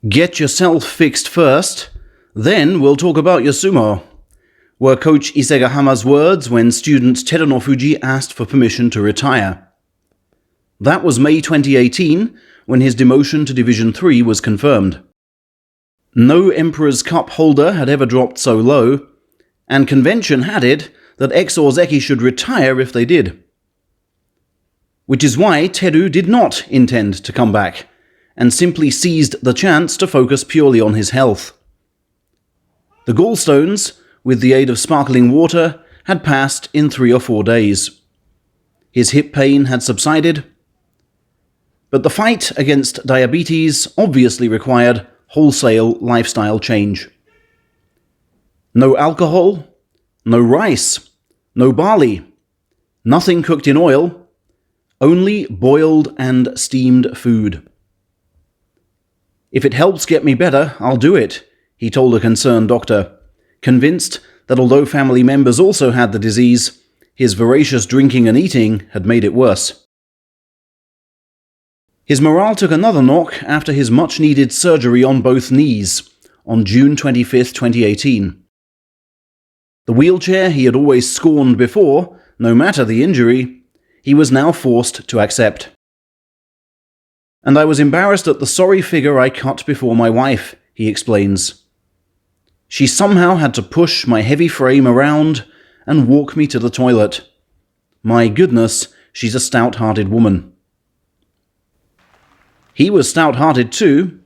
Get yourself fixed first, then we'll talk about your sumo, were Coach Isegahama's words when student Terunofuji asked for permission to retire. That was May 2018, when his demotion to Division 3 was confirmed. No Emperor's Cup holder had ever dropped so low, and convention had it that ex-Ozeki should retire if they did. Which is why Teru did not intend to come back, and simply seized the chance to focus purely on his health. The gallstones, with the aid of sparkling water, had passed in 3 or 4 days. His hip pain had subsided, but the fight against diabetes obviously required wholesale lifestyle change. No alcohol, no rice, no barley, nothing cooked in oil, only boiled and steamed food. If it helps get me better, I'll do it, he told a concerned doctor, convinced that although family members also had the disease, his voracious drinking and eating had made it worse. His morale took another knock after his much-needed surgery on both knees on June 25, 2018. The wheelchair he had always scorned before, no matter the injury, he was now forced to accept. And I was embarrassed at the sorry figure I cut before my wife, he explains. She somehow had to push my heavy frame around and walk me to the toilet. My goodness, she's a stout-hearted woman. He was stout-hearted too,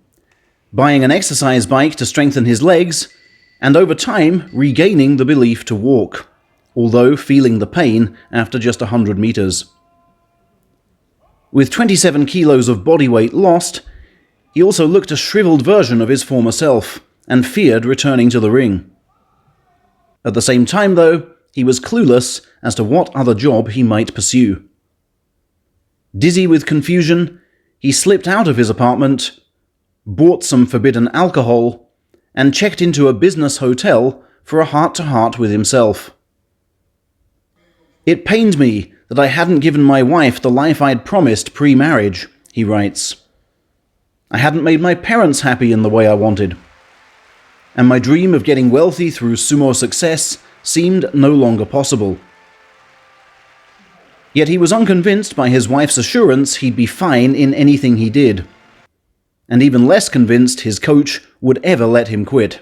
buying an exercise bike to strengthen his legs, and over time regaining the belief to walk, although feeling the pain after just 100 meters. With 27 kilos of body weight lost, he also looked a shriveled version of his former self, and feared returning to the ring. At the same time, though, he was clueless as to what other job he might pursue. Dizzy with confusion, he slipped out of his apartment, bought some forbidden alcohol, and checked into a business hotel for a heart-to-heart with himself. It pained me that I hadn't given my wife the life I'd promised pre-marriage, he writes. I hadn't made my parents happy in the way I wanted. And my dream of getting wealthy through sumo success seemed no longer possible. Yet he was unconvinced by his wife's assurance he'd be fine in anything he did, and even less convinced his coach would ever let him quit.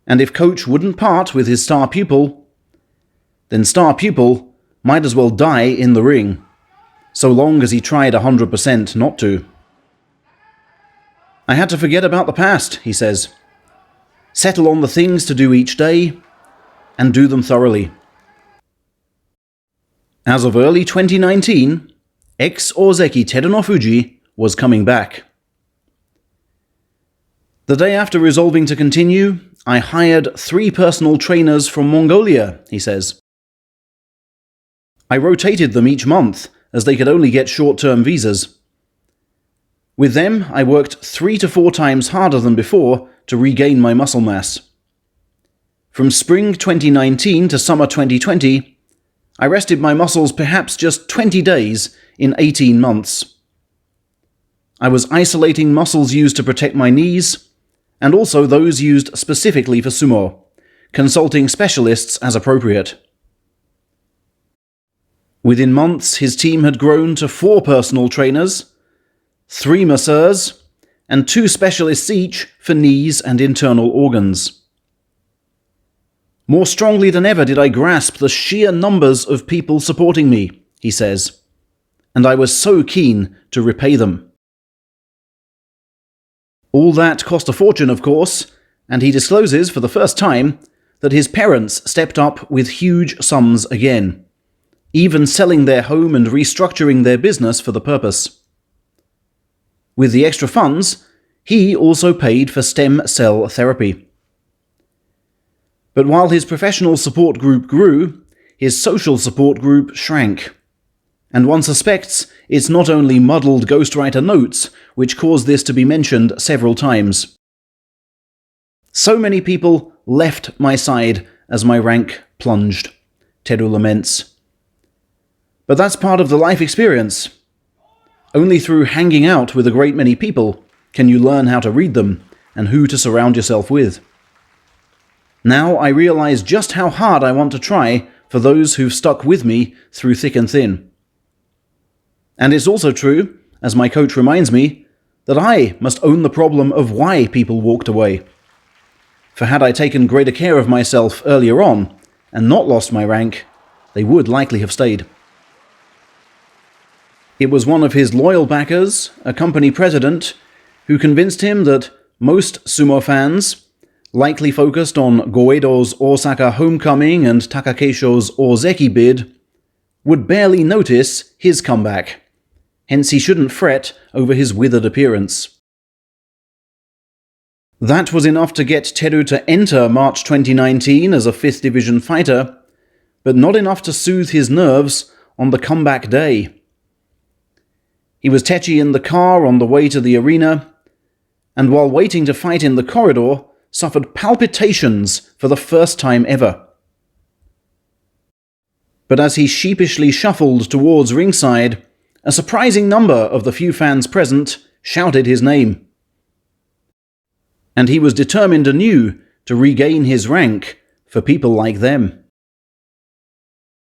And if coach wouldn't part with his star pupil, then star pupil might as well die in the ring, so long as he tried 100% not to. I had to forget about the past, he says. Settle on the things to do each day, and do them thoroughly. As of early 2019, ex-Ozeki Terunofuji was coming back. The day after resolving to continue, I hired 3 personal trainers from Mongolia, he says. I rotated them each month, as they could only get short-term visas. With them, I worked 3 to 4 times harder than before to regain my muscle mass. From spring 2019 to summer 2020, I rested my muscles perhaps just 20 days in 18 months. I was isolating muscles used to protect my knees, and also those used specifically for sumo, consulting specialists as appropriate. Within months, his team had grown to 4 personal trainers, 3 masseurs, and 2 specialists each for knees and internal organs. More strongly than ever did I grasp the sheer numbers of people supporting me, he says, and I was so keen to repay them. All that cost a fortune, of course, and he discloses for the first time that his parents stepped up with huge sums again, even selling their home and restructuring their business for the purpose. With the extra funds, he also paid for stem cell therapy. But while his professional support group grew, his social support group shrank. And one suspects it's not only muddled ghostwriter notes which caused this to be mentioned several times. So many people left my side as my rank plunged, Teru laments. But that's part of the life experience. Only through hanging out with a great many people can you learn how to read them and who to surround yourself with. Now I realize just how hard I want to try for those who've stuck with me through thick and thin. And it's also true, as my coach reminds me, that I must own the problem of why people walked away. For had I taken greater care of myself earlier on and not lost my rank, they would likely have stayed. It was one of his loyal backers, a company president, who convinced him that most sumo fans, likely focused on Goeido's Osaka homecoming and Takakeisho's Ozeki bid, would barely notice his comeback. Hence he shouldn't fret over his withered appearance. That was enough to get Teru to enter March 2019 as a 5th Division fighter, but not enough to soothe his nerves on the comeback day. He was tetchy in the car on the way to the arena, and while waiting to fight in the corridor, suffered palpitations for the first time ever. But as he sheepishly shuffled towards ringside, a surprising number of the few fans present shouted his name. And he was determined anew to regain his rank for people like them.